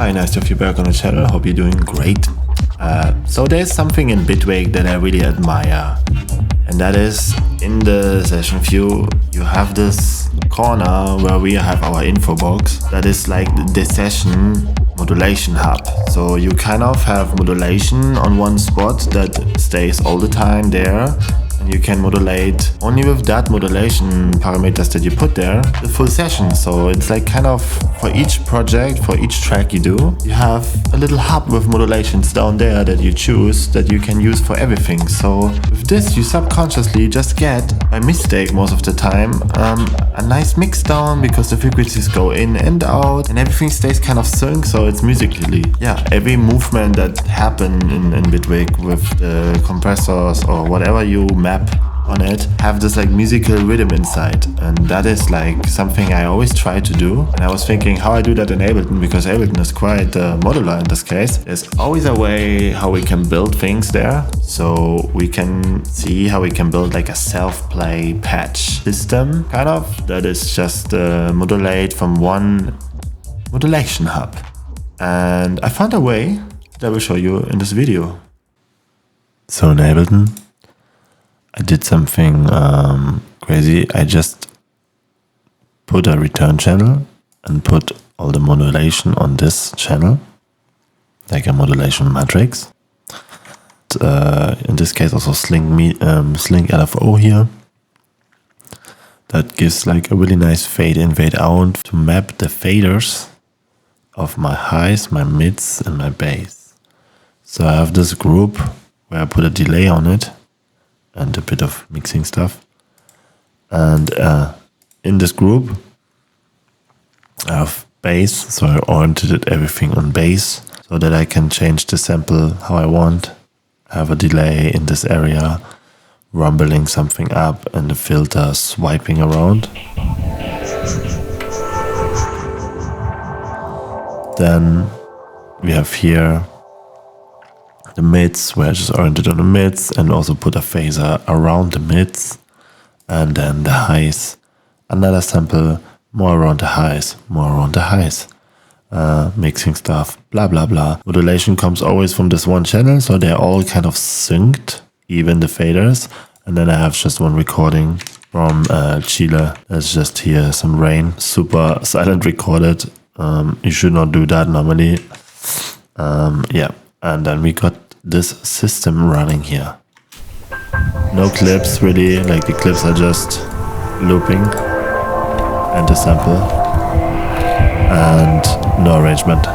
Hi, nice to have you back on the channel. Hope you're doing great. So there's something in Bitwig that I really admire, and that is in the session view you have this corner where we have our info box that is like the session modulation hub. So you kind of have modulation on one spot that stays all the time there, and you can modulate only with that modulation parameters that you put there the full session. So it's like kind of for each project, for each track you do, you have a little hub with modulations down there that you choose that you can use for everything. So with this you subconsciously just get, by mistake most of the time, a nice mix down, because the frequencies go in and out and everything stays kind of synced, so it's musically. Yeah, every movement that happen in Bitwig with the compressors or whatever you map on it have this like musical rhythm inside, and that is like something I always try to do. And I was thinking how I do that in Ableton, because Ableton is quite modular in this case. There's always a way how we can build things there, so we can see how we can build like a self-play patch system kind of that is just modulate from one modulation hub. And I found a way that I will show you in this video. So in Ableton I did something crazy. I just put a return channel and put all the modulation on this channel, like a modulation matrix. In this case also Slink LFO here. That gives like a really nice fade in, fade out to map the faders of my highs, my mids and my bass. So I have this group where I put a delay on it and a bit of mixing stuff. And in this group I have bass, so I oriented everything on bass so that I can change the sample how I want. I have a delay in this area, rumbling something up, and the filter swiping around. Then we have here the mids, where I just oriented on the mids and also put a phaser around the mids, and then the highs, another sample, more around the highs, more around the highs, mixing stuff, blah blah blah. Modulation comes always from this one channel, so they're all kind of synced, even the faders. And then I have just one recording from Chile. That's just here, some rain, super silent recorded. You should not do that normally. Yeah, and then we got this system running here. No clips really, like the clips are just looping and the sample, and no arrangement.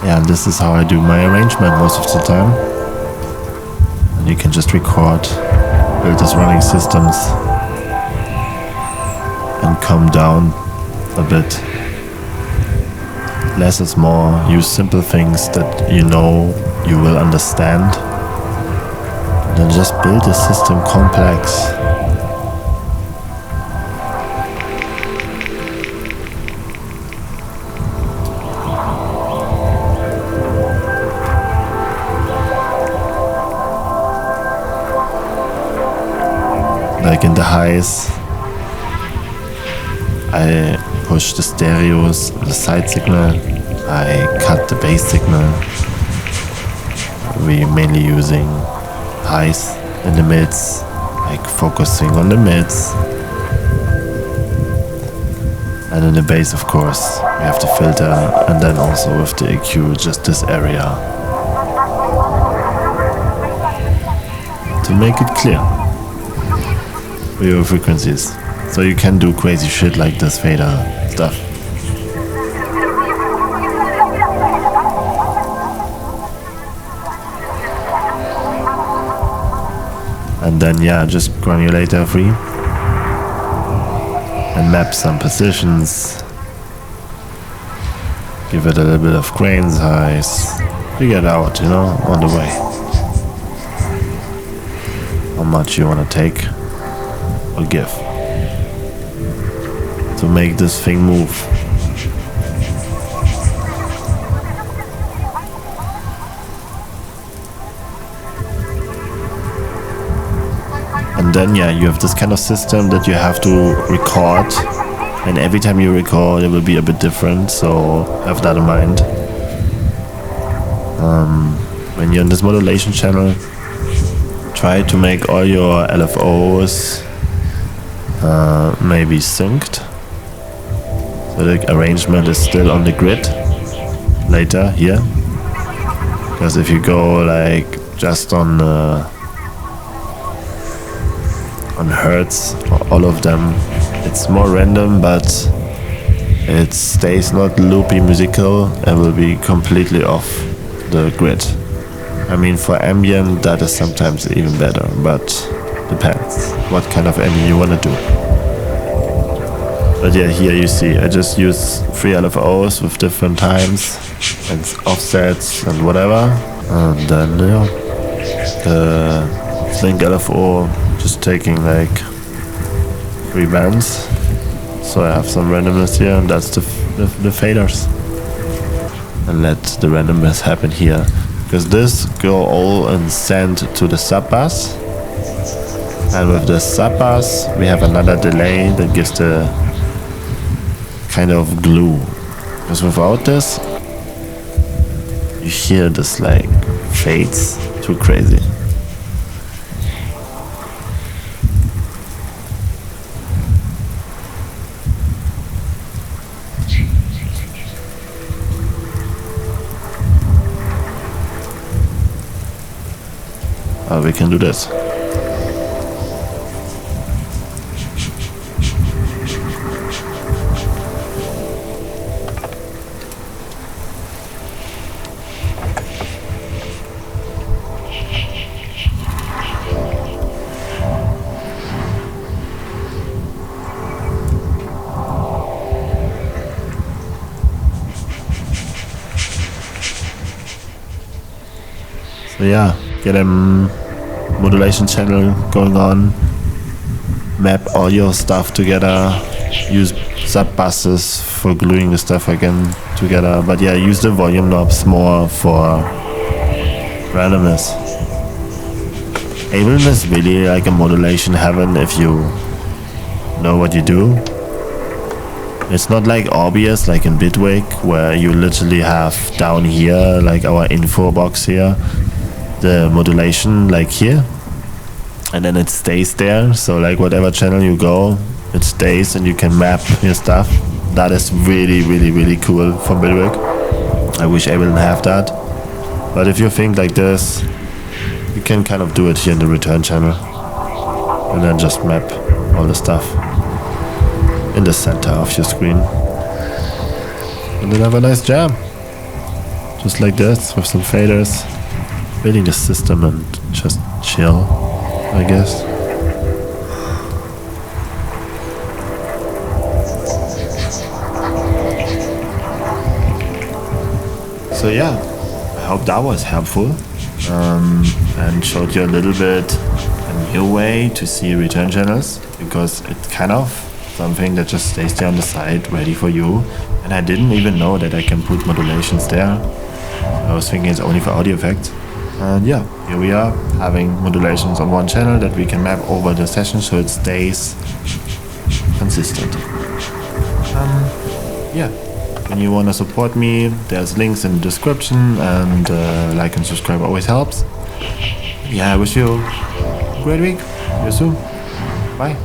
Yeah, this is how I do my arrangement most of the time. And you can just record, build these running systems, and come down a bit. Less is more, use simple things that you know you will understand. And then just build a system complex. Like in the highs, I push the stereos, the side signal, I cut the bass signal. We're mainly using highs in the mids, like focusing on the mids. And in the bass, of course, we have the filter, and then also with the EQ, just this area. To make it clear for your frequencies. So you can do crazy shit like this fader stuff. And then yeah, just granulate every and map some positions. Give it a little bit of grain size. Figure it out, you know, on the way. How much you want to take or give to make this thing move. And then yeah, you have this kind of system that you have to record, and every time you record it will be a bit different, so have that in mind. When you're in this modulation channel, try to make all your LFOs maybe synced, so the arrangement is still on the grid later here, because if you go like just on hertz, all of them, it's more random, but it stays not loopy musical and will be completely off the grid. I mean, for ambient that is sometimes even better, but depends what kind of ambient you want to do. But yeah, here you see I just use 3 LFOs with different times and offsets and whatever, and then yeah, the Slink LFO just taking like 3 bands, so I have some randomness here, and that's the faders, and let the randomness happen here, because this go all and send to the sub bus, and with the sub bus we have another delay that gives the kind of glue, because without this you hear this like fades too crazy. We can do this. So yeah, get a modulation channel going on, map all your stuff together, use sub buses for gluing the stuff again together, but yeah, use the volume knobs more for randomness. Ableton is really like a modulation heaven if you know what you do. It's not like obvious like in Bitwig, where you literally have down here, like our info box here, the modulation like here, and then it stays there, so like whatever channel you go, it stays and you can map your stuff. That is really cool from Bitwig. I wish Ableton have that, but if you think like this, you can kind of do it here in the return channel, and then just map all the stuff in the center of your screen, and then have a nice jam, just like this, with some faders, building the system and just chill, I guess. So yeah, I hope that was helpful, and showed you a little bit a new way to see return channels, because it's kind of something that just stays there on the side ready for you, and I didn't even know that I can put modulations there. I was thinking it's only for audio effects. And yeah, here we are having modulations on one channel that we can map over the session so it stays consistent. Yeah, when you want to support me, there's links in the description, and like and subscribe always helps. Yeah, I wish you a great week. See you soon. Bye.